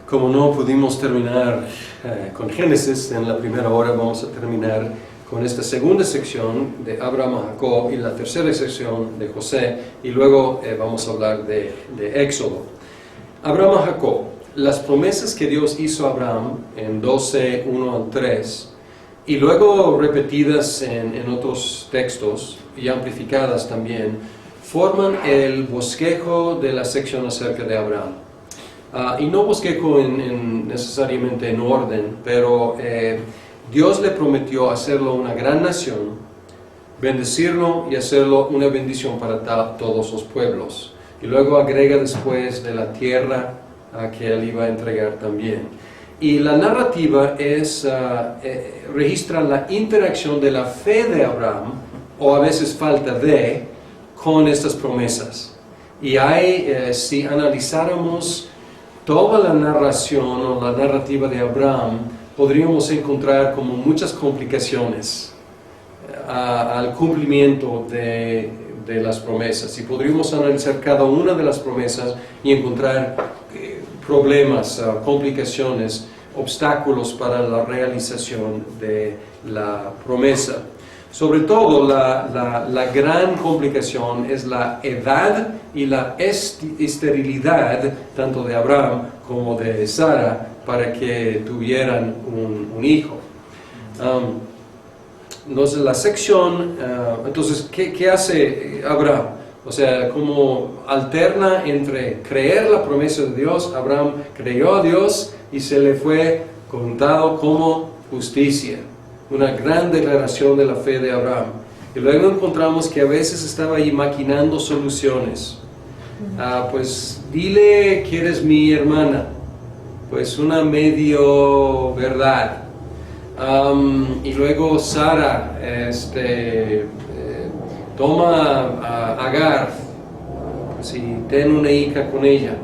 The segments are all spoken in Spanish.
Como no pudimos terminar con Génesis en la primera hora, vamos a terminar con esta segunda sección de Abraham a Jacob y la tercera sección de José, y luego vamos a hablar de Éxodo. Abraham a Jacob, las promesas que Dios hizo a Abraham en 12, 1 al 3, y luego repetidas en otros textos y amplificadas también, forman el bosquejo de la sección acerca de Abraham. Y no bosquejo necesariamente en orden, pero Dios le prometió hacerlo una gran nación, bendecirlo y hacerlo una bendición para todos los pueblos. Y luego agrega después de la tierra que él iba a entregar también. Y la narrativa registra la interacción de la fe de Abraham, o a veces falta de, con estas promesas. Y si analizáramos toda la narración o la narrativa de Abraham, podríamos encontrar como muchas complicaciones al cumplimiento de las promesas. Y podríamos analizar cada una de las promesas y encontrar problemas, complicaciones, obstáculos para la realización de la promesa. Sobre todo, la gran complicación es la edad y la esterilidad, tanto de Abraham como de Sara, para que tuvieran un hijo. Entonces, la sección, ¿qué hace Abraham? O sea, como alterna entre creer la promesa de Dios. Abraham creyó a Dios y se le fue contado como justicia. Una gran declaración de la fe de Abraham. Y luego encontramos que a veces estaba ahí maquinando soluciones. Pues dile que eres mi hermana. Pues una medio verdad. Y luego Sara, toma a Agar, pues, y ten una hija con ella.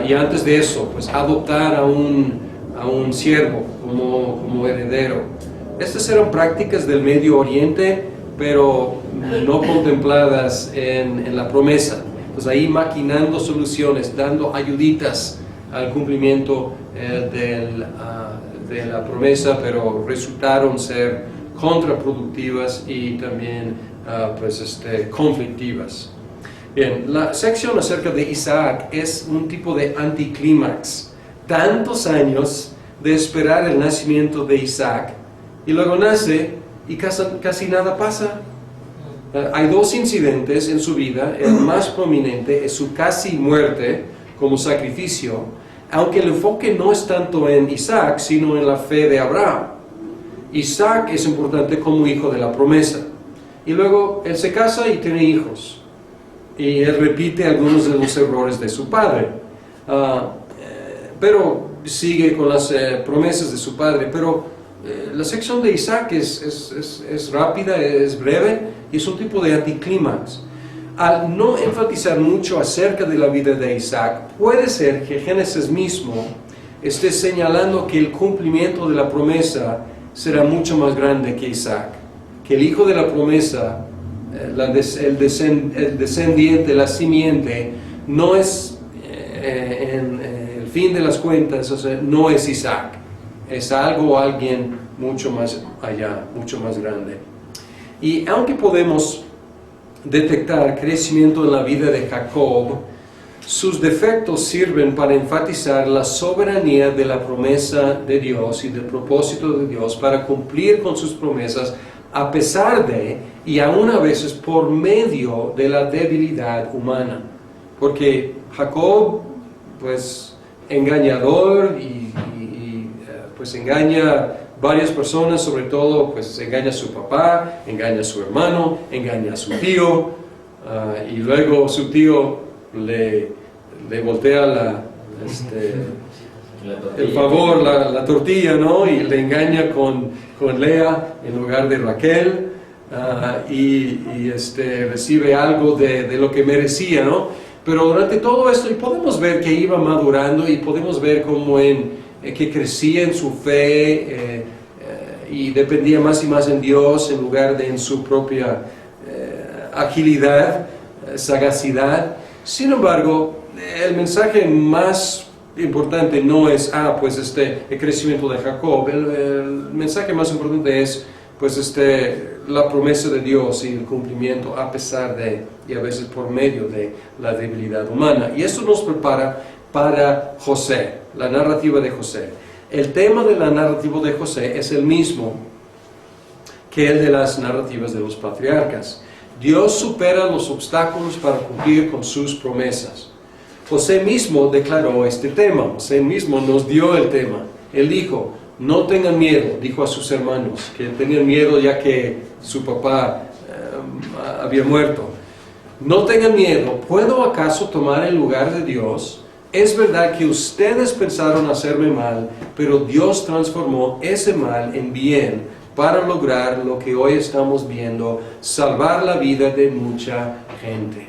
Y antes de eso, pues adoptar a un siervo como heredero. Estas eran prácticas del Medio Oriente, pero no contempladas en la promesa. Pues ahí maquinando soluciones, dando ayuditas al cumplimiento de la promesa, pero resultaron ser contraproductivas y también conflictivas. Bien, la sección acerca de Isaac es un tipo de anticlímax. Tantos años de esperar el nacimiento de Isaac, y luego nace y casi nada pasa. Hay dos incidentes en su vida. El más prominente es su casi muerte como sacrificio, aunque el enfoque no es tanto en Isaac, sino en la fe de Abraham. Isaac es importante como hijo de la promesa. Y luego él se casa y tiene hijos. Y él repite algunos de los errores de su padre. Pero sigue con las promesas de su padre. Pero la sección de Isaac es rápida, es breve, y es un tipo de anticlímax. Al no enfatizar mucho acerca de la vida de Isaac, puede ser que Génesis mismo esté señalando que el cumplimiento de la promesa será mucho más grande que Isaac. Que el hijo de la promesa, el descendiente, la simiente, no es, en el fin de las cuentas, o sea, no es Isaac. Es alguien mucho más allá, mucho más grande. Y aunque podemos detectar crecimiento en la vida de Jacob, sus defectos sirven para enfatizar la soberanía de la promesa de Dios y del propósito de Dios para cumplir con sus promesas a pesar de, y aún a veces por medio de la debilidad humana. Porque Jacob, pues, engañador pues engaña varias personas, sobre todo pues engaña a su papá, engaña a su hermano, engaña a su tío, y luego su tío le voltea el favor, la tortilla, ¿no? Y le engaña con Lea en lugar de Raquel, y recibe algo de lo que merecía, ¿no? Pero durante todo esto, y podemos ver que iba madurando, y podemos ver cómo que crecía en su fe y dependía más y más en Dios en lugar de en su propia agilidad, sagacidad. Sin embargo, el mensaje más importante no es, pues el crecimiento de Jacob. El mensaje más importante es, pues la promesa de Dios y el cumplimiento a pesar de, y a veces por medio de la debilidad humana. Y eso nos prepara para José, la narrativa de José. El tema de la narrativa de José es el mismo que el de las narrativas de los patriarcas. Dios supera los obstáculos para cumplir con sus promesas. José mismo declaró este tema, José mismo nos dio el tema. Él dijo, no tengan miedo, dijo a sus hermanos, que tenían miedo ya que su papá había muerto. No tengan miedo, ¿puedo acaso tomar el lugar de Dios? Es verdad que ustedes pensaron hacerme mal, pero Dios transformó ese mal en bien para lograr lo que hoy estamos viendo, salvar la vida de mucha gente.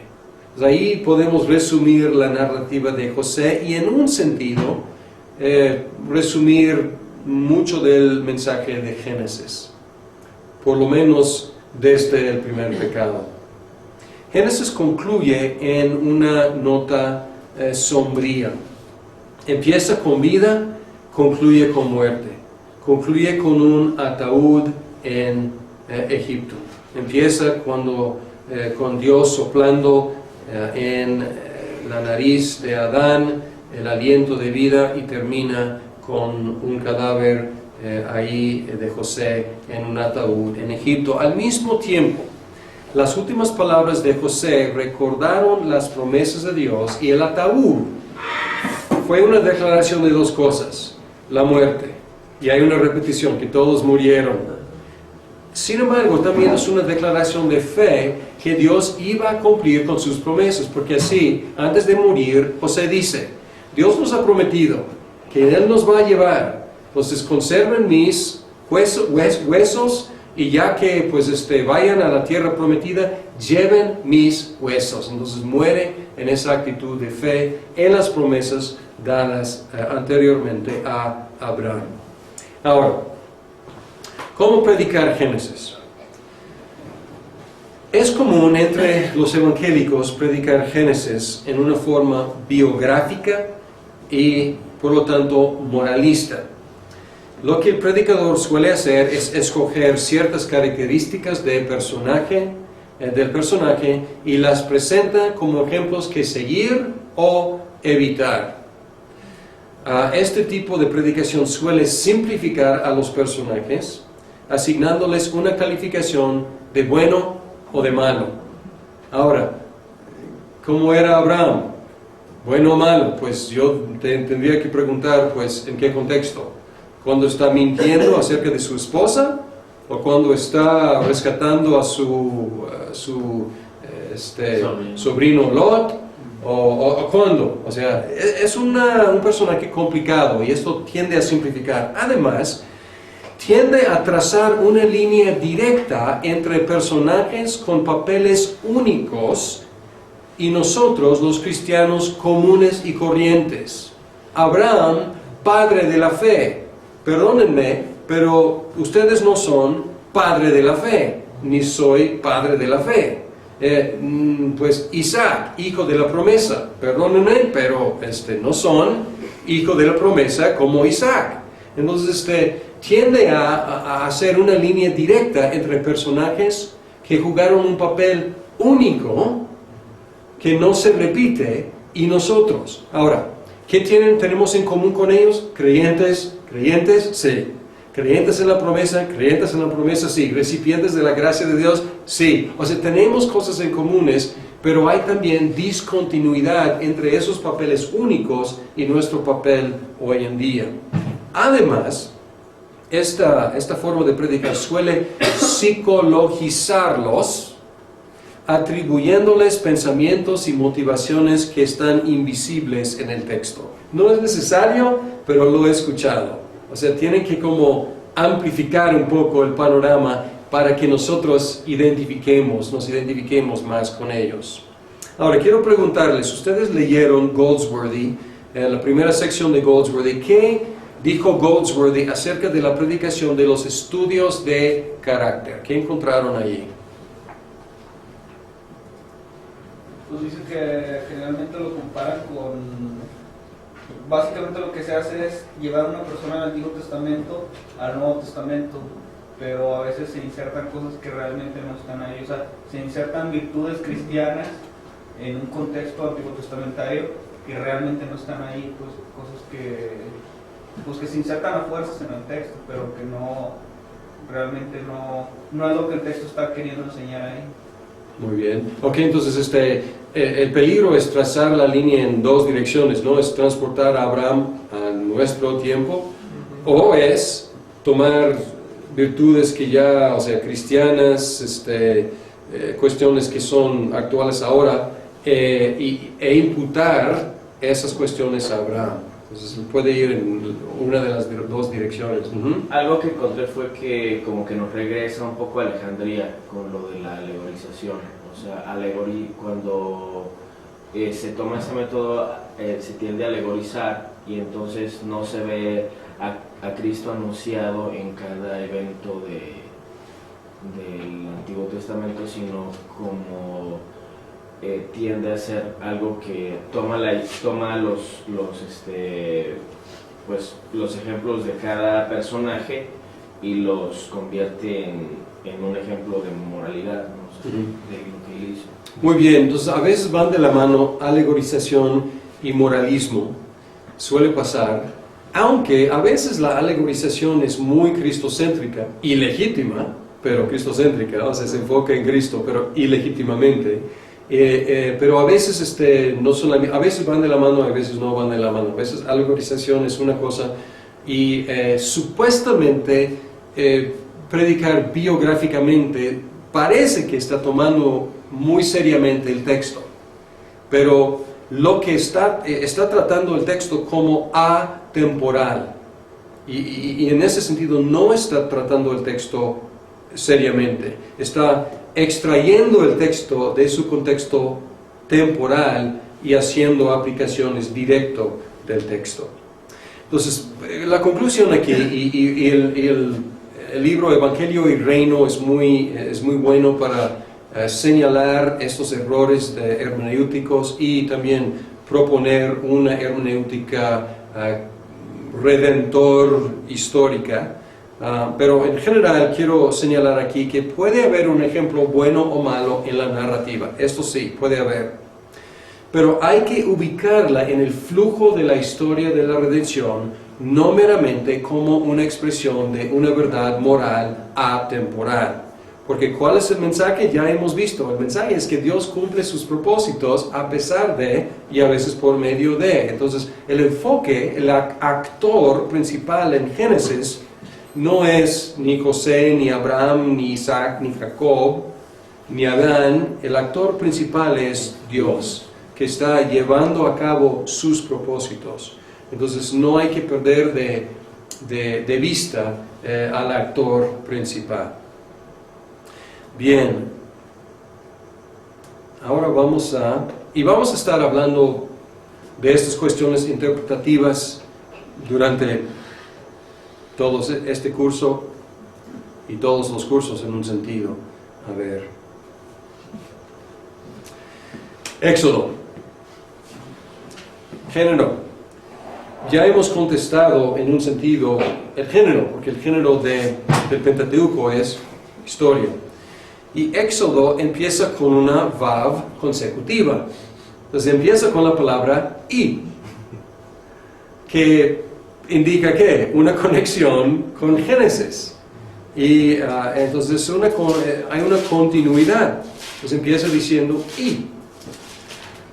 Pues ahí podemos resumir la narrativa de José y en un sentido resumir mucho del mensaje de Génesis, por lo menos desde el primer pecado. Génesis concluye en una nota sombría. Empieza con vida, concluye con muerte. Concluye con un ataúd en Egipto. Empieza con Dios soplando en la nariz de Adán el aliento de vida y termina con un cadáver ahí de José en un ataúd en Egipto. Al mismo tiempo, las últimas palabras de José recordaron las promesas de Dios y el ataúd fue una declaración de dos cosas, la muerte, y hay una repetición, que todos murieron. Sin embargo, también es una declaración de fe que Dios iba a cumplir con sus promesas, porque así, antes de morir, José dice, Dios nos ha prometido que Él nos va a llevar, entonces conserven mis huesos y ya que pues vayan a la tierra prometida, lleven mis huesos. Entonces muere en esa actitud de fe en las promesas dadas anteriormente a Abraham. Ahora, ¿cómo predicar Génesis? Es común entre los evangélicos predicar Génesis en una forma biográfica y por lo tanto moralista. Lo que el predicador suele hacer es escoger ciertas características del personaje y las presenta como ejemplos que seguir o evitar. Este tipo de predicación suele simplificar a los personajes, asignándoles una calificación de bueno o de malo. Ahora, ¿cómo era Abraham? ¿Bueno o malo? Pues yo tendría que preguntar, pues, ¿en qué contexto? ¿Cuando está mintiendo acerca de su esposa? ¿O cuando está rescatando a su sobrino Lot? ¿O cuándo? O sea, es un personaje complicado y esto tiende a simplificar. Además, tiende a trazar una línea directa entre personajes con papeles únicos y nosotros, los cristianos comunes y corrientes. Abraham, padre de la fe. Perdónenme, pero ustedes no son padre de la fe, ni soy padre de la fe. Pues Isaac, hijo de la promesa. Perdónenme, pero no son hijo de la promesa como Isaac. Entonces, tiende a hacer una línea directa entre personajes que jugaron un papel único que no se repite y nosotros. Ahora, ¿qué tenemos en común con ellos? Creyentes, sí. Creyentes en la promesa, sí. Recipientes de la gracia de Dios, sí. O sea, tenemos cosas en comunes, pero hay también discontinuidad entre esos papeles únicos y nuestro papel hoy en día. Además, esta forma de predicar suele psicologizarlos, atribuyéndoles pensamientos y motivaciones que están invisibles en el texto. No es necesario, pero lo he escuchado. O sea, tienen que como amplificar un poco el panorama para que nosotros nos identifiquemos más con ellos. Ahora, quiero preguntarles, ustedes leyeron Goldsworthy, la primera sección de Goldsworthy, ¿qué dijo Goldsworthy acerca de la predicación de los estudios de carácter? ¿Qué encontraron allí? Pues dice que generalmente lo compara con básicamente lo que se hace es llevar a una persona del Antiguo Testamento al Nuevo Testamento, pero a veces se insertan cosas que realmente no están ahí, o sea, se insertan virtudes cristianas en un contexto antiguo testamentario que realmente no están ahí, pues cosas que se insertan a fuerzas en el texto, pero que realmente no es lo que el texto está queriendo enseñar ahí. Muy bien. Ok, entonces el peligro es trazar la línea en dos direcciones, ¿no? Es transportar a Abraham a nuestro tiempo, o es tomar virtudes que ya, o sea, cristianas, cuestiones que son actuales ahora, e imputar esas cuestiones a Abraham. Entonces puede ir en una de las dos direcciones. Algo que encontré fue que como que nos regresa un poco a Alejandría con lo de la alegorización. O sea, cuando se toma ese método, se tiende a alegorizar y entonces no se ve a Cristo anunciado en cada evento del Antiguo Testamento, sino como tiende a ser algo que toma los ejemplos de cada personaje y los convierte en un ejemplo de moralidad, ¿no? O sea, de lo que él hizo. Muy bien, entonces a veces van de la mano alegorización y moralismo, suele pasar, aunque a veces la alegorización es muy cristocéntrica, ilegítima, pero cristocéntrica, o sea, se enfoca en Cristo, pero ilegítimamente. Pero a veces a veces van de la mano, a veces no van de la mano. A veces alegorización es una cosa y supuestamente predicar biográficamente parece que está tomando muy seriamente el texto, pero lo que está tratando el texto como atemporal y en ese sentido no está tratando el texto seriamente, está extrayendo el texto de su contexto temporal y haciendo aplicaciones directo del texto. Entonces, la conclusión aquí, y el libro Evangelio y Reino es muy bueno para señalar estos errores hermenéuticos y también proponer una hermenéutica redentor histórica. Pero en general quiero señalar aquí que puede haber un ejemplo bueno o malo en la narrativa, esto sí, puede haber, pero hay que ubicarla en el flujo de la historia de la redención, no meramente como una expresión de una verdad moral atemporal, porque ¿cuál es el mensaje? Ya hemos visto, el mensaje es que Dios cumple sus propósitos a pesar de y a veces por medio de. Entonces el enfoque, el actor principal en Génesis no es ni José, ni Abraham, ni Isaac, ni Jacob, ni Adán. El actor principal es Dios, que está llevando a cabo sus propósitos. Entonces no hay que perder de vista al actor principal. Bien, ahora vamos a estar hablando de estas cuestiones interpretativas durante todo este curso y todos los cursos en un sentido. A ver. Éxodo. Género. Ya hemos contestado en un sentido el género, porque el género del Pentateuco es historia. Y Éxodo empieza con una vav consecutiva. Entonces empieza con la palabra y, que indica que una conexión con Génesis. Y entonces hay una continuidad. Entonces empieza diciendo y.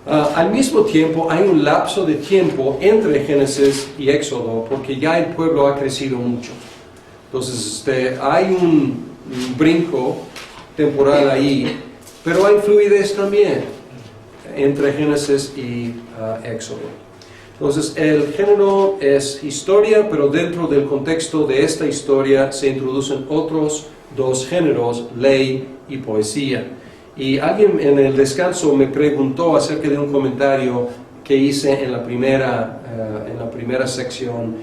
Al mismo tiempo hay un lapso de tiempo entre Génesis y Éxodo porque ya el pueblo ha crecido mucho. Entonces hay un brinco temporal ahí, pero hay fluidez también entre Génesis y Éxodo. Entonces el género es historia, pero dentro del contexto de esta historia se introducen otros dos géneros, ley y poesía. Y alguien en el descanso me preguntó acerca de un comentario que hice en la primera sección.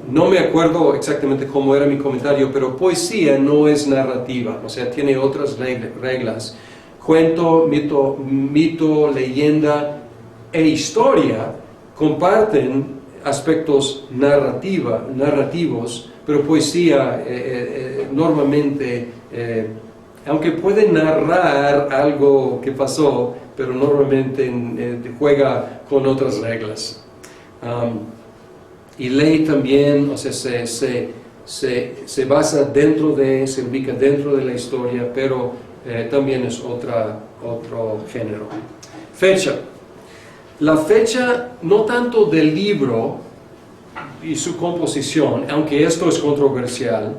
No me acuerdo exactamente cómo era mi comentario, pero poesía no es narrativa, o sea, tiene otras reglas. Cuento, mito, leyenda e historia comparten aspectos narrativos, pero poesía normalmente, aunque puede narrar algo que pasó, pero normalmente juega con otras reglas. Y ley también, o sea, se basa se ubica dentro de la historia, pero también es otro género. Fecha. La fecha no tanto del libro y su composición, aunque esto es controversial,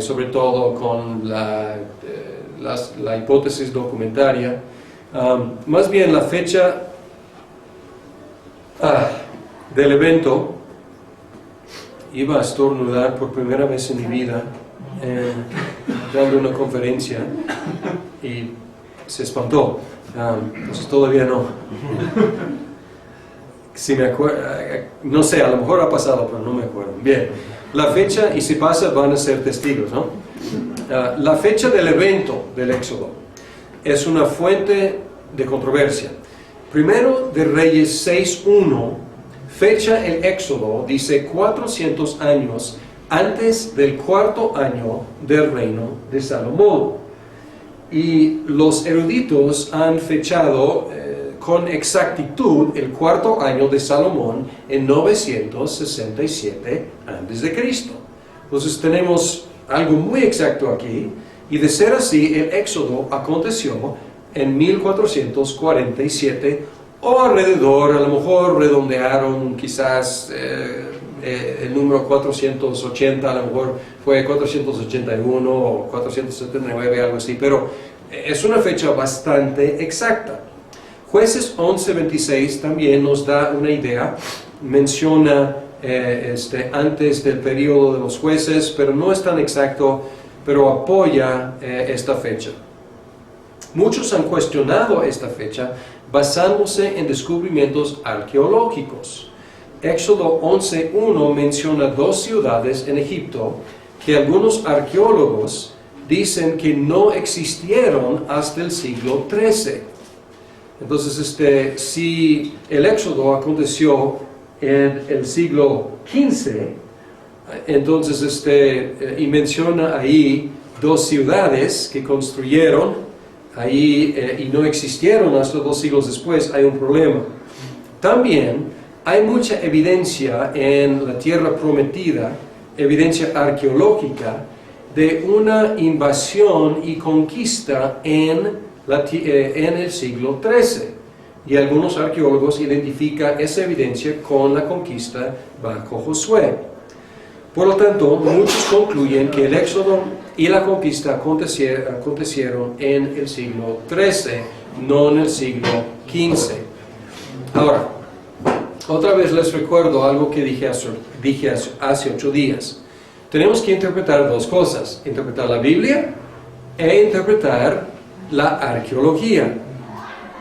sobre todo con la hipótesis documentaria, más bien la fecha del evento. Iba a estornudar por primera vez en mi vida dando una conferencia y se espantó. Entonces todavía no. Si me acuerdo, no sé, a lo mejor ha pasado, pero no me acuerdo. Bien, la fecha, y si pasa van a ser testigos, ¿no? La fecha del evento del Éxodo es una fuente de controversia. Primero de Reyes 6:1 fecha el Éxodo, dice 400 años antes del cuarto año del reino de Salomón. Y los eruditos han fechado con exactitud el cuarto año de Salomón en 967 a.C. Entonces tenemos algo muy exacto aquí, y de ser así, el Éxodo aconteció en 1447 o alrededor, a lo mejor redondearon quizás el número 480, a lo mejor fue 481 o 479, algo así, pero es una fecha bastante exacta. Jueces 11:26 también nos da una idea, menciona antes del periodo de los jueces, pero no es tan exacto, pero apoya esta fecha. Muchos han cuestionado esta fecha basándose en descubrimientos arqueológicos. Éxodo 11:1 menciona 2 ciudades en Egipto que algunos arqueólogos dicen que no existieron hasta el siglo XIII. Entonces, si el Éxodo aconteció en el siglo XV, entonces, y menciona ahí 2 ciudades que construyeron ahí y no existieron hasta 2 siglos después, hay un problema. También hay mucha evidencia en la tierra prometida, evidencia arqueológica, de una invasión y conquista en el siglo XIII. Y algunos arqueólogos identifican esa evidencia con la conquista bajo Josué. Por lo tanto, muchos concluyen que el Éxodo y la conquista acontecieron en el siglo XIII, no en el siglo XV. Ahora, otra vez les recuerdo algo que dije hace 8 días. Tenemos que interpretar 2 cosas: interpretar la Biblia e interpretar la arqueología.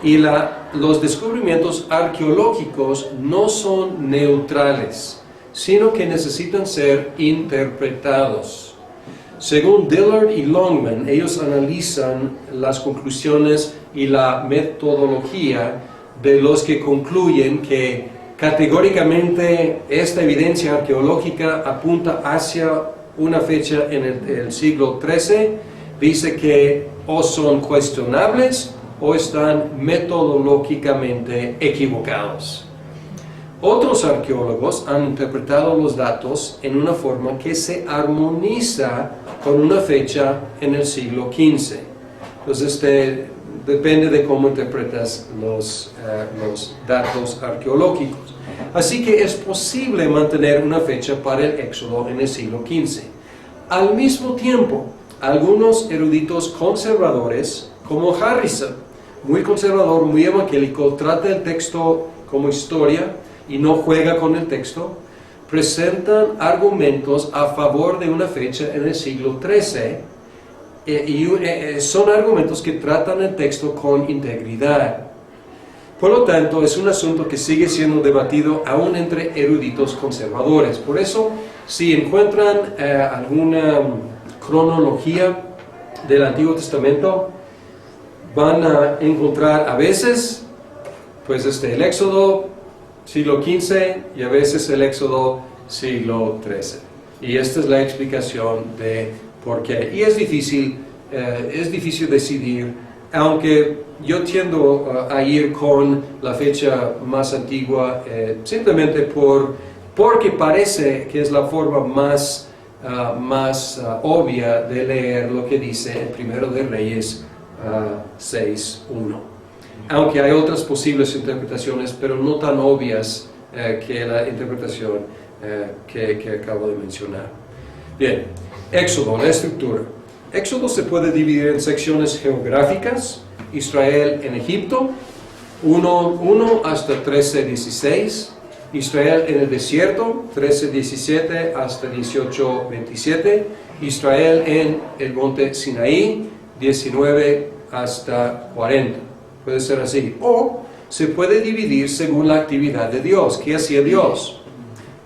Y los descubrimientos arqueológicos no son neutrales, sino que necesitan ser interpretados. Según Dillard y Longman, ellos analizan las conclusiones y la metodología de los que concluyen que categóricamente esta evidencia arqueológica apunta hacia una fecha en el siglo XIII. Dice que o son cuestionables o están metodológicamente equivocados. Otros arqueólogos han interpretado los datos en una forma que se armoniza con una fecha en el siglo XV. Entonces, depende de cómo interpretas los datos arqueológicos. Así que es posible mantener una fecha para el Éxodo en el siglo XV. Al mismo tiempo, algunos eruditos conservadores, como Harrison, muy conservador, muy evangélico, trata el texto como historia y no juega con el texto, presentan argumentos a favor de una fecha en el siglo XIII, y son argumentos que tratan el texto con integridad. Por lo tanto, es un asunto que sigue siendo debatido aún entre eruditos conservadores. Por eso, si encuentran alguna cronología del Antiguo Testamento, van a encontrar a veces, pues el Éxodo siglo XV y a veces el Éxodo siglo XIII. Y esta es la explicación de por qué. Y es difícil decidir, aunque yo tiendo a ir con la fecha más antigua, simplemente porque parece que es la forma más obvia de leer lo que dice en Primero de Reyes 6:1. Aunque hay otras posibles interpretaciones, pero no tan obvias que la interpretación que acabo de mencionar. Bien, Éxodo, la estructura. Éxodo se puede dividir en secciones geográficas: Israel en Egipto, 1 hasta 13:16, Israel en el desierto, 13:17 hasta 18:27, Israel en el monte Sinaí, 19 hasta 40. Puede ser así. O se puede dividir según la actividad de Dios. ¿Qué hacía Dios?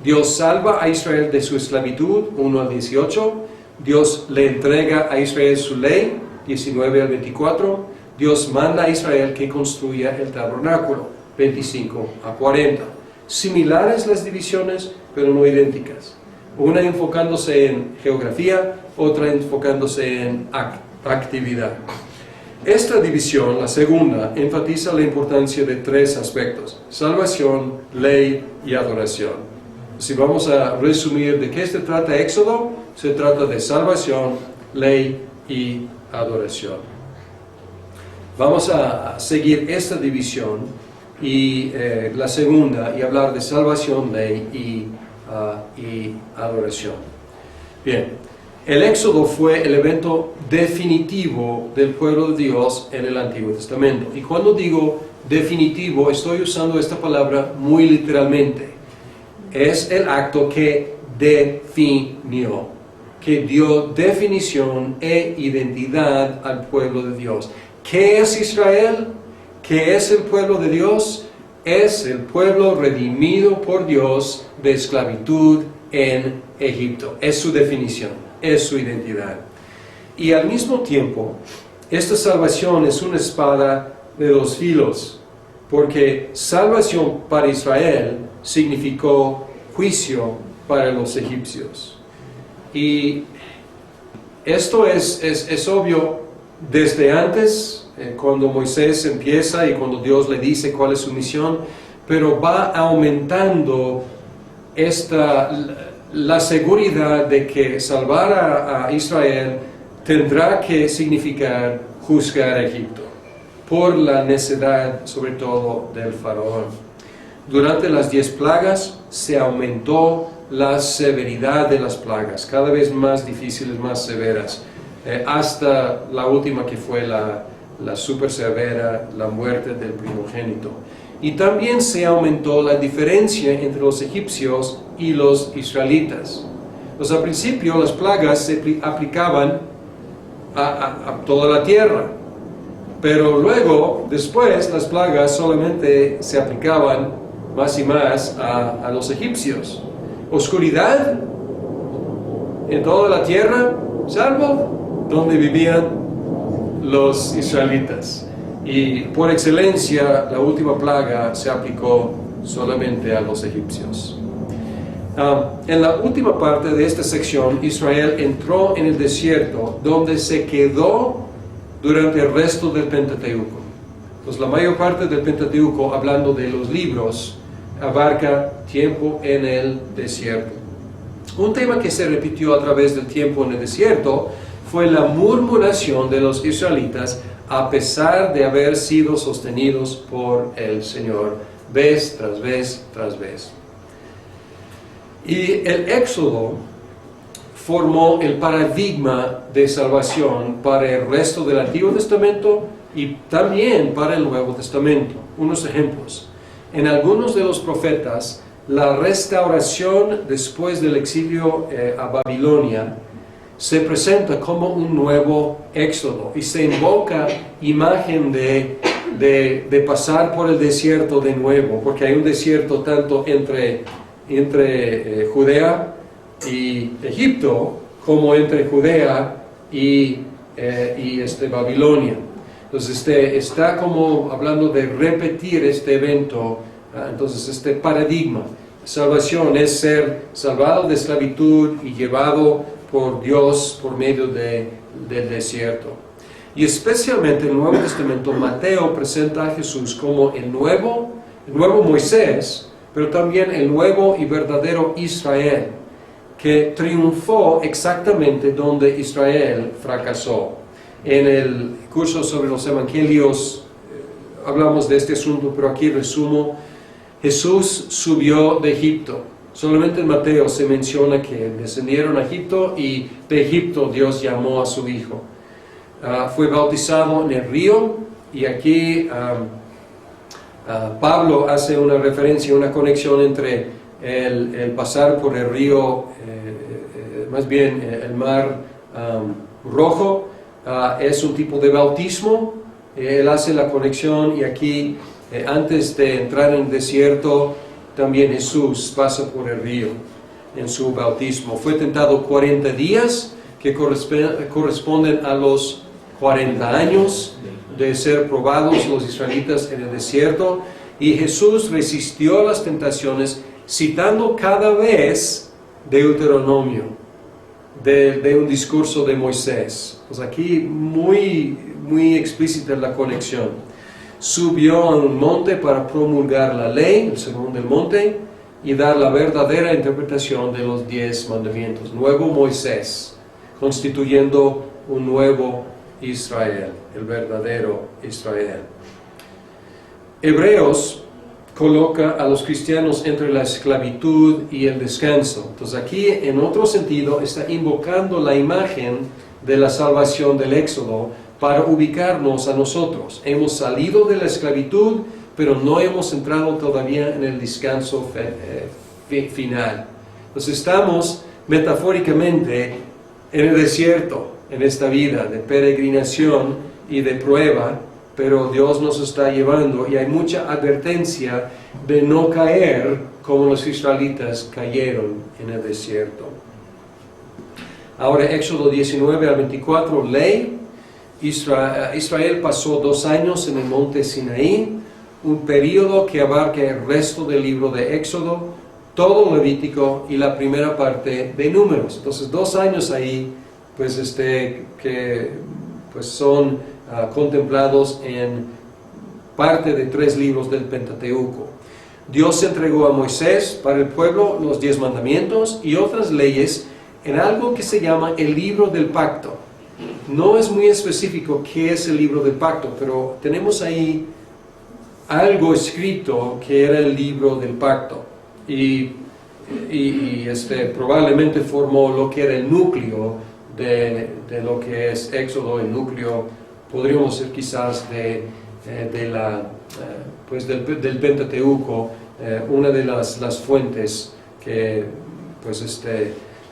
Dios salva a Israel de su esclavitud, 1 al 18. Dios le entrega a Israel su ley, 19 al 24. Dios manda a Israel que construya el tabernáculo, 25 a 40. Similares las divisiones, pero no idénticas. Una enfocándose en geografía, otra enfocándose en actividad. Esta división, la segunda, enfatiza la importancia de 3 aspectos: salvación, ley y adoración. Si vamos a resumir de qué se trata Éxodo, se trata de salvación, ley y adoración. Vamos a seguir esta división y la segunda, y hablar de salvación, ley y adoración. Bien, el Éxodo fue el evento definitivo del pueblo de Dios en el Antiguo Testamento. Y cuando digo definitivo, estoy usando esta palabra muy literalmente. Es el acto que definió, que dio definición e identidad al pueblo de Dios. ¿Qué es Israel? ¿Qué es el pueblo de Dios? Es el pueblo redimido por Dios de esclavitud en Egipto. Es su definición, es su identidad. Y al mismo tiempo, esta salvación es una espada de 2 filos, porque salvación para Israel significó juicio para los egipcios. Y esto es obvio desde antes, cuando Moisés empieza y cuando Dios le dice cuál es su misión, pero va aumentando la seguridad de que salvar a Israel tendrá que significar juzgar a Egipto, por la necedad sobre todo del faraón. Durante las 10 plagas se aumentó la severidad de las plagas, cada vez más difíciles, más severas, hasta la última que fue la super severa, la muerte del primogénito. Y también se aumentó la diferencia entre los egipcios y los israelitas. Pues al principio las plagas se aplicaban a toda la tierra, pero luego, después, las plagas solamente se aplicaban más y más a los egipcios. Oscuridad en toda la tierra, salvo donde vivían los israelitas. Y por excelencia, la última plaga se aplicó solamente a los egipcios. En la última parte de esta sección, Israel entró en el desierto, donde se quedó durante el resto del Pentateuco. Pues la mayor parte del Pentateuco, hablando de los libros, abarca tiempo en el desierto. Un tema que se repitió a través del tiempo en el desierto fue la murmuración de los israelitas a pesar de haber sido sostenidos por el Señor vez tras vez tras vez. Y el Éxodo formó el paradigma de salvación para el resto del Antiguo Testamento y también para el Nuevo Testamento. Unos ejemplos. En algunos de los profetas, la restauración después del exilio a Babilonia se presenta como un nuevo éxodo y se invoca imagen de pasar por el desierto de nuevo, porque hay un desierto tanto entre Judea y Egipto como entre Judea y Babilonia. Entonces está como hablando de repetir este evento Entonces este paradigma, salvación es ser salvado de esclavitud y llevado por Dios por medio del desierto. Y especialmente en el Nuevo Testamento, Mateo presenta a Jesús como el nuevo Moisés, pero también el nuevo y verdadero Israel, que triunfó exactamente donde Israel fracasó. En el curso sobre los evangelios hablamos de este asunto, pero aquí resumo. Jesús subió de Egipto. Solamente en Mateo se menciona que descendieron a Egipto y de Egipto Dios llamó a su hijo. Fue bautizado en el río, y aquí Pablo hace una referencia, una conexión entre el pasar por el río, más bien el mar rojo, es un tipo de bautismo. Él hace la conexión, y aquí antes de entrar en el desierto también Jesús pasa por el río en su bautismo. Fue tentado 40 días, que corresponden a los 40 años de ser probados los israelitas en el desierto, y Jesús resistió las tentaciones citando cada vez Deuteronomio, de un discurso de Moisés. Pues aquí muy explícita la conexión. Subió a un monte para promulgar la ley, el sermón del monte, y dar la verdadera interpretación de los 10 mandamientos. Nuevo Moisés, constituyendo un nuevo Israel, el verdadero Israel. Hebreos coloca a los cristianos entre la esclavitud y el descanso. Entonces aquí, en otro sentido, está invocando la imagen de la salvación del Éxodo para ubicarnos a nosotros. Hemos salido de la esclavitud, pero no hemos entrado todavía en el descanso final. Entonces estamos metafóricamente en el desierto, en esta vida de peregrinación y de prueba, pero Dios nos está llevando, y hay mucha advertencia de no caer como los israelitas cayeron en el desierto. Ahora, Éxodo 19 al 24, ley. Israel pasó 2 años en el monte Sinaí, un periodo que abarca el resto del libro de Éxodo, todo Levítico y la primera parte de Números. Entonces 2 años ahí, pues que pues son contemplados en parte de 3 libros del Pentateuco. Dios entregó a Moisés para el pueblo los 10 mandamientos y otras leyes en algo que se llama el libro del pacto. No es muy específico qué es el libro del pacto, pero tenemos ahí algo escrito que era el libro del pacto, y probablemente formó lo que era el núcleo de lo que es Éxodo, el núcleo, podríamos decir quizás del Pentateuco, una de las fuentes que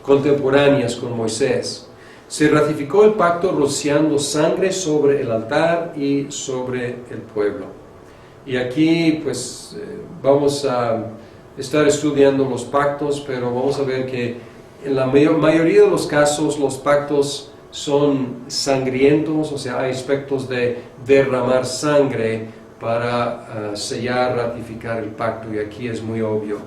contemporáneas con Moisés. Se ratificó el pacto rociando sangre sobre el altar y sobre el pueblo. Y aquí pues vamos a estar estudiando los pactos, pero vamos a ver que en la mayoría de los casos los pactos son sangrientos, o sea, hay aspectos de derramar sangre para sellar, ratificar el pacto, y aquí es muy obvio.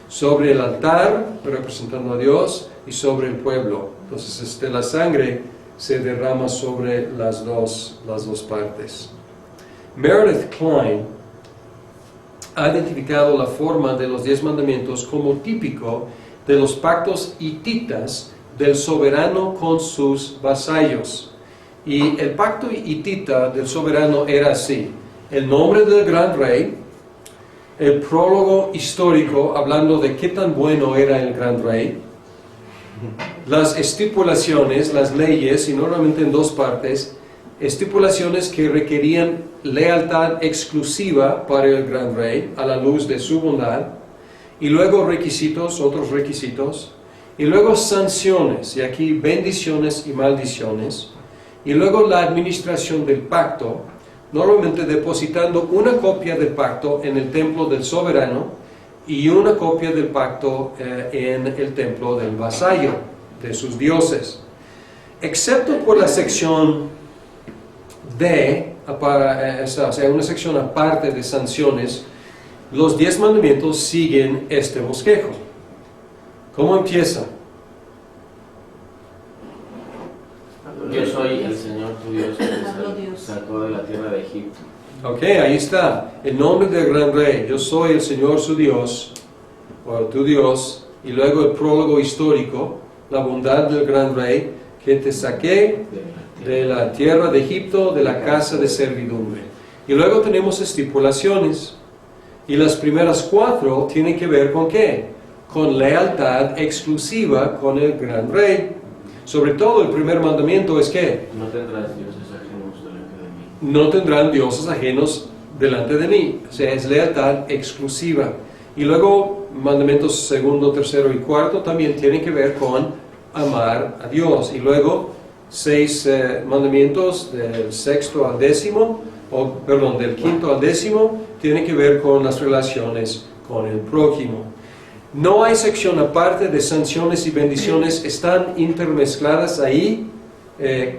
Sobre el altar, representando a Dios, y sobre el pueblo. Entonces la sangre se derrama sobre las dos partes. Meredith Kline ha identificado la forma de los 10 mandamientos como típico de los pactos hititas del soberano con sus vasallos. Y el pacto hitita del soberano era así: el nombre del gran rey, el prólogo histórico hablando de qué tan bueno era el gran rey, las estipulaciones, las leyes, y normalmente en 2 partes, estipulaciones que requerían lealtad exclusiva para el gran rey a la luz de su bondad, y luego otros requisitos, y luego sanciones, y aquí bendiciones y maldiciones, y luego la administración del pacto, normalmente depositando una copia del pacto en el templo del soberano y una copia del pacto en el templo del vasallo, de sus dioses. Excepto por la sección D, o sea, una sección aparte de sanciones, los 10 mandamientos siguen este bosquejo. ¿Cómo empieza? Yo soy el Señor tu Dios que te sacó de la tierra de Egipto. Ok, ahí está. El nombre del gran rey. Yo soy el Señor su Dios, o tu Dios. Y luego el prólogo histórico, la bondad del gran rey, que te saqué de la tierra de Egipto, de la casa de servidumbre. Y luego tenemos estipulaciones. Y las primeras 4 tienen que ver con ¿qué? Con lealtad exclusiva con el gran rey. Sobre todo el primer mandamiento es que no tendrás dioses ajenos delante de mí. No tendrán dioses ajenos delante de mí. O sea, es lealtad exclusiva. Y luego mandamientos segundo, tercero y cuarto también tienen que ver con amar a Dios. Y luego 6 mandamientos del sexto al décimo, del quinto al décimo, tienen que ver con las relaciones con el prójimo. No hay sección aparte de sanciones y bendiciones, están intermezcladas ahí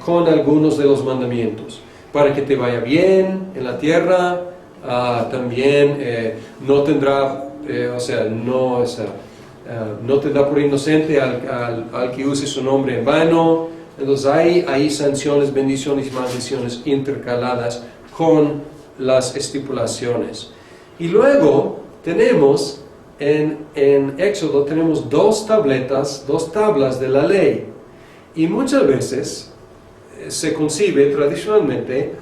con algunos de los mandamientos. Para que te vaya bien en la tierra, también no tendrá, no tendrá por inocente al que use su nombre en vano. Entonces hay sanciones, bendiciones y maldiciones intercaladas con las estipulaciones. Y luego tenemos en Éxodo tenemos 2 tablas de la ley, y muchas veces se concibe tradicionalmente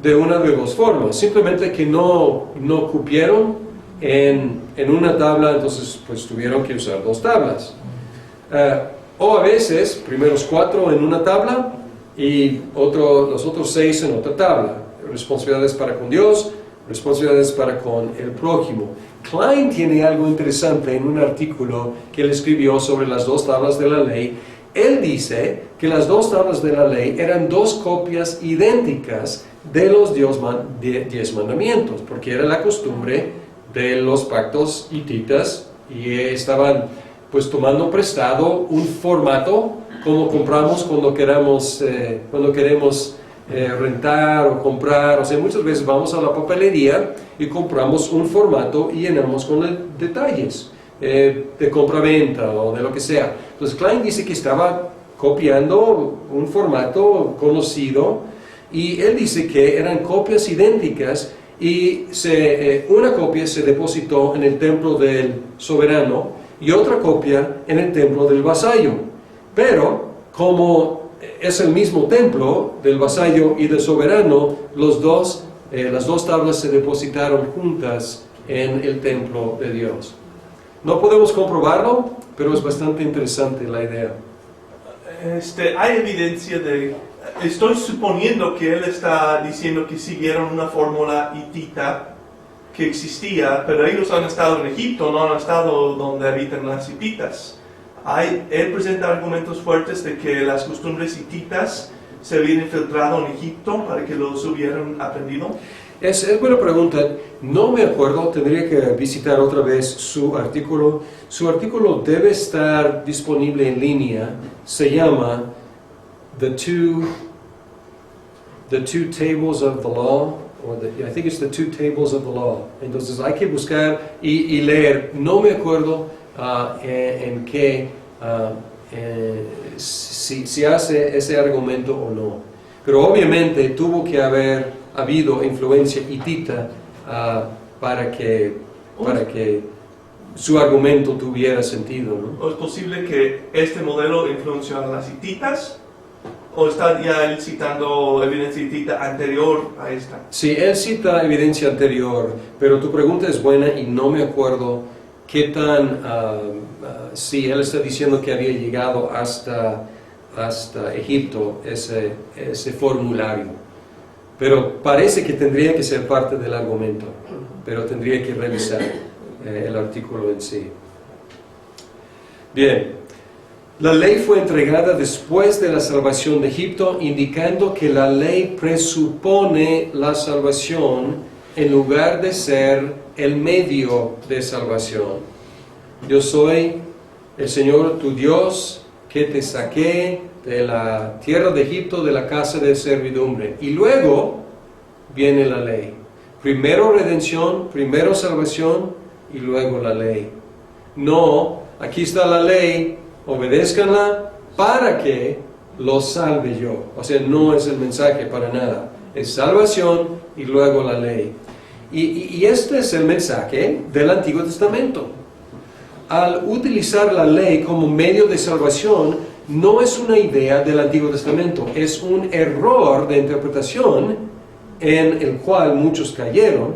de una de 2 formas, simplemente que no cupieron en una tabla, entonces pues tuvieron que usar 2 tablas, o a veces primeros 4 en una tabla y los otros 6 en otra tabla, responsabilidades para con Dios, responsabilidades para con el prójimo. Klein tiene algo interesante en un artículo que él escribió sobre las 2 tablas de la ley. Él dice que las 2 tablas de la ley eran 2 copias idénticas de los 10 mandamientos, porque era la costumbre de los pactos hititas, y estaban pues tomando prestado un formato como compramos cuando queremos rentar o comprar. O sea, muchas veces vamos a la papelería y compramos un formato y llenamos con detalles de compra-venta o de lo que sea. Entonces Klein dice que estaba copiando un formato conocido, y él dice que eran copias idénticas, y una copia se depositó en el templo del soberano y otra copia en el templo del vasallo. Pero como es el mismo templo del vasallo y del soberano, las dos tablas se depositaron juntas en el templo de Dios. No podemos comprobarlo, pero es bastante interesante la idea. Hay evidencia estoy suponiendo que él está diciendo que siguieron una fórmula hitita que existía, pero ellos han estado en Egipto, no han estado donde habitan las hititas. Él presenta argumentos fuertes de que las costumbres hititas se habían infiltrado en Egipto para que los hubieran aprendido. Es buena pregunta. No me acuerdo, tendría que visitar otra vez su artículo. Su artículo debe estar disponible en línea. Se llama The Two Tables of the Law, I think it's The Two Tables of the Law. Entonces hay que buscar y leer. No me acuerdo en qué, si hace ese argumento o no. Pero obviamente tuvo que haber habido influencia hitita para que su argumento tuviera sentido, ¿no? ¿O es posible que este modelo influenció a las hititas? ¿O está ya él citando evidencia hitita anterior a esta? Sí, él cita evidencia anterior, pero tu pregunta es buena y no me acuerdo qué tan... si él está diciendo que había llegado hasta Egipto ese formulario. Pero parece que tendría que ser parte del argumento, pero tendría que revisar el artículo en sí. Bien, la ley fue entregada después de la salvación de Egipto, indicando que la ley presupone la salvación en lugar de ser el medio de salvación. Yo soy el Señor tu Dios, que te saqué de la tierra de Egipto, de la casa de servidumbre. Y luego viene la ley. Primero redención, primero salvación, y luego la ley. No, aquí está la ley, obedézcanla para que los salve yo. O sea, no es el mensaje para nada. Es salvación y luego la ley. Y este es el mensaje del Antiguo Testamento. Al utilizar la ley como medio de salvación, no es una idea del Antiguo Testamento, es un error de interpretación en el cual muchos cayeron,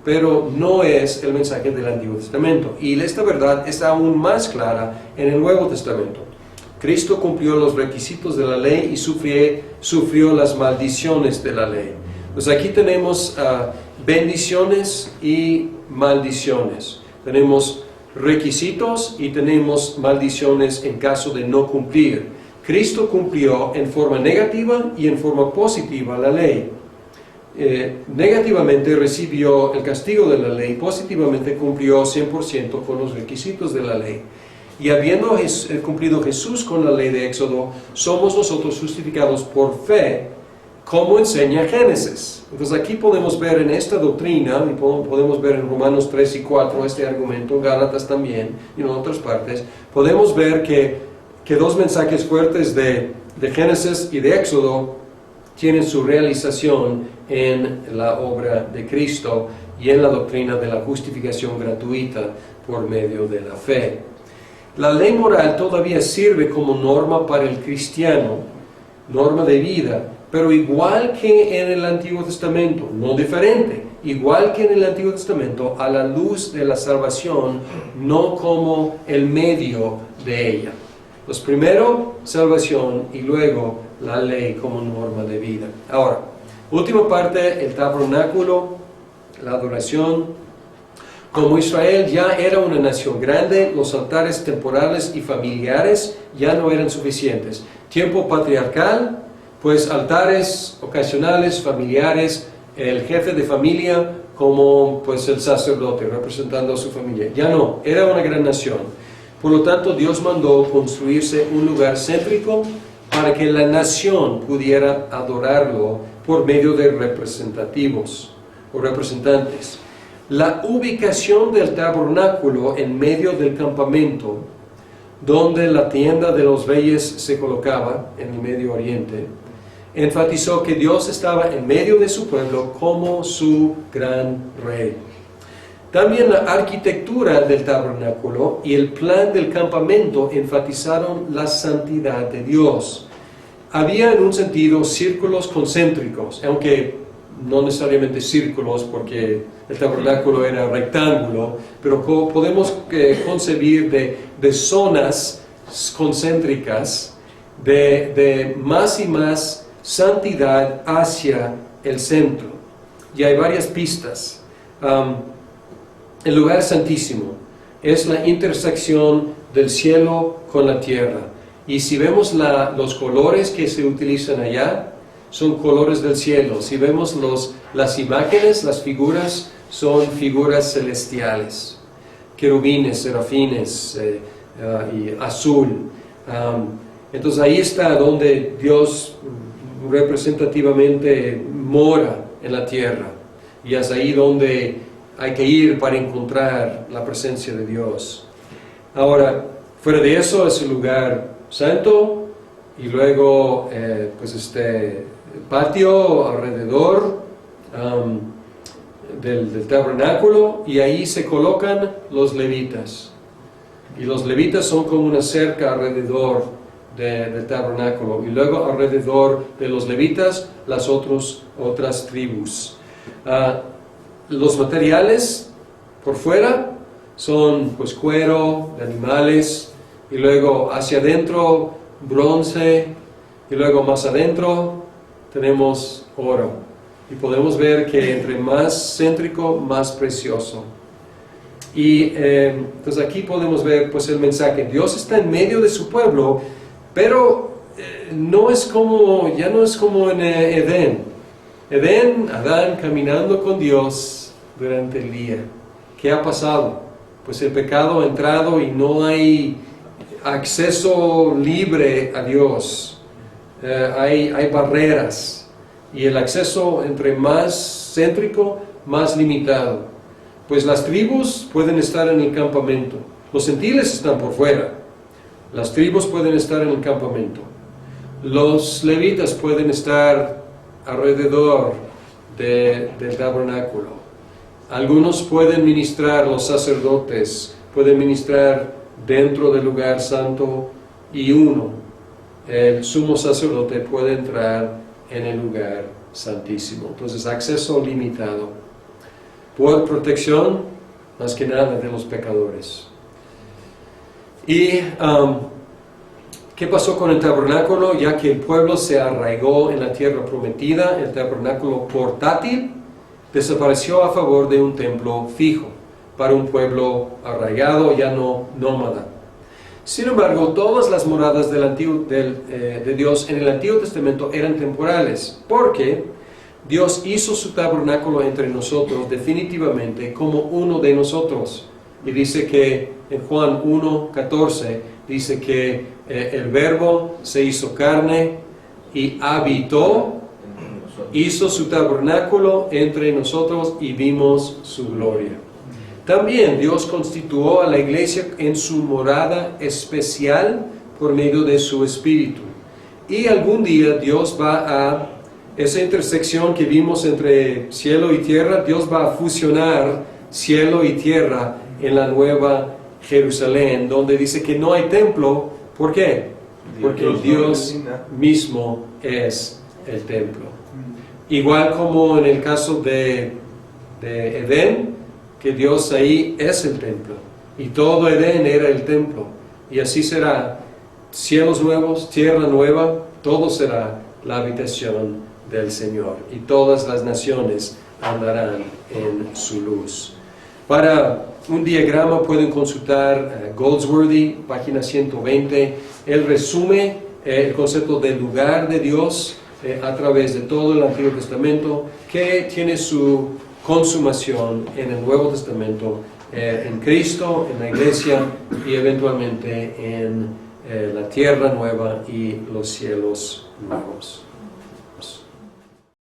pero no es el mensaje del Antiguo Testamento. Y esta verdad es aún más clara en el Nuevo Testamento. Cristo cumplió los requisitos de la ley y sufrió las maldiciones de la ley. Pues aquí tenemos bendiciones y maldiciones. Tenemos requisitos y tenemos maldiciones en caso de no cumplir. Cristo cumplió en forma negativa y en forma positiva la ley. Negativamente recibió el castigo de la ley, positivamente cumplió 100% con los requisitos de la ley. Y habiendo cumplido Jesús con la ley de Éxodo, somos nosotros justificados por fe, como enseña Génesis. Entonces aquí podemos ver en esta doctrina, y podemos ver en Romanos 3 y 4 este argumento, Gálatas también, y en otras partes, podemos ver que dos mensajes fuertes de Génesis y de Éxodo tienen su realización en la obra de Cristo y en la doctrina de la justificación gratuita por medio de la fe. La ley moral todavía sirve como norma para el cristiano, norma de vida, pero igual que en el Antiguo Testamento, no diferente, igual que en el Antiguo Testamento, a la luz de la salvación, no como el medio de ella. Pues primero salvación y luego la ley como norma de vida. Ahora, última parte, el tabernáculo, la adoración. Como Israel ya era una nación grande, los altares temporales y familiares ya no eran suficientes. Tiempo patriarcal, pues altares ocasionales, familiares, el jefe de familia como pues el sacerdote representando a su familia. Ya no, era una gran nación. Por lo tanto, Dios mandó construirse un lugar céntrico para que la nación pudiera adorarlo por medio de representativos o representantes. La ubicación del tabernáculo en medio del campamento, donde la tienda de los reyes se colocaba en el Medio Oriente, enfatizó que Dios estaba en medio de su pueblo como su gran rey. También la arquitectura del tabernáculo y el plan del campamento enfatizaron la santidad de Dios. Había en un sentido círculos concéntricos, aunque no necesariamente círculos porque el tabernáculo era rectángulo, pero podemos concebir de zonas concéntricas de más y más santidad hacia el centro. Y hay varias pistas. El lugar santísimo es la intersección del cielo con la tierra. Y si vemos los colores que se utilizan allá, son colores del cielo. Si vemos las imágenes, las figuras, son figuras celestiales. Querubines, serafines y azul. Entonces ahí está donde Dios representativamente mora en la tierra. Y es ahí donde hay que ir para encontrar la presencia de Dios. Ahora, fuera de eso es el lugar santo y luego patio alrededor del tabernáculo, y ahí se colocan los levitas. Y los levitas son como una cerca alrededor del tabernáculo, y luego alrededor de los levitas las otras tribus. Los materiales por fuera son pues cuero de animales, y luego hacia adentro bronce, y luego más adentro tenemos oro. Y podemos ver que entre más céntrico, más precioso. Y entonces aquí podemos ver pues el mensaje. Dios está en medio de su pueblo, pero ya no es como en Edén. Edén, Adán caminando con Dios durante el día. ¿Qué ha pasado? Pues el pecado ha entrado y no hay acceso libre a Dios. Hay barreras, y el acceso entre más céntrico, más limitado. Pues las tribus pueden estar en el campamento. Los gentiles están por fuera. Las tribus pueden estar en el campamento. Los levitas pueden estar alrededor del tabernáculo. Algunos pueden ministrar, los sacerdotes pueden ministrar dentro del lugar santo, y el sumo sacerdote, puede entrar en el lugar santísimo. Entonces, acceso limitado por protección, más que nada, de los pecadores. Y ¿qué pasó con el tabernáculo? Ya que el pueblo se arraigó en la tierra prometida, el tabernáculo portátil desapareció a favor de un templo fijo para un pueblo arraigado, ya no nómada. Sin embargo, todas las moradas de Dios en el Antiguo Testamento eran temporales, porque Dios hizo su tabernáculo entre nosotros definitivamente como uno de nosotros. Y dice que en Juan 1:14, dice que el Verbo se hizo carne y habitó, hizo su tabernáculo entre nosotros y vimos su gloria. También Dios constituyó a la iglesia en su morada especial por medio de su Espíritu. Y algún día Dios va a, esa intersección que vimos entre cielo y tierra, Dios va a fusionar cielo y tierra en la nueva Jerusalén, donde dice que no hay templo. ¿Por qué? Porque Dios mismo es el templo. Igual como en el caso de Edén, que Dios ahí es el templo, y todo Edén era el templo, y así será, cielos nuevos, tierra nueva, todo será la habitación del Señor, y todas las naciones andarán en su luz. Para un diagrama pueden consultar Goldsworthy, página 120. Él resume el concepto del lugar de Dios a través de todo el Antiguo Testamento, que tiene su consumación en el Nuevo Testamento, en Cristo, en la iglesia, y eventualmente en la tierra nueva y los cielos nuevos.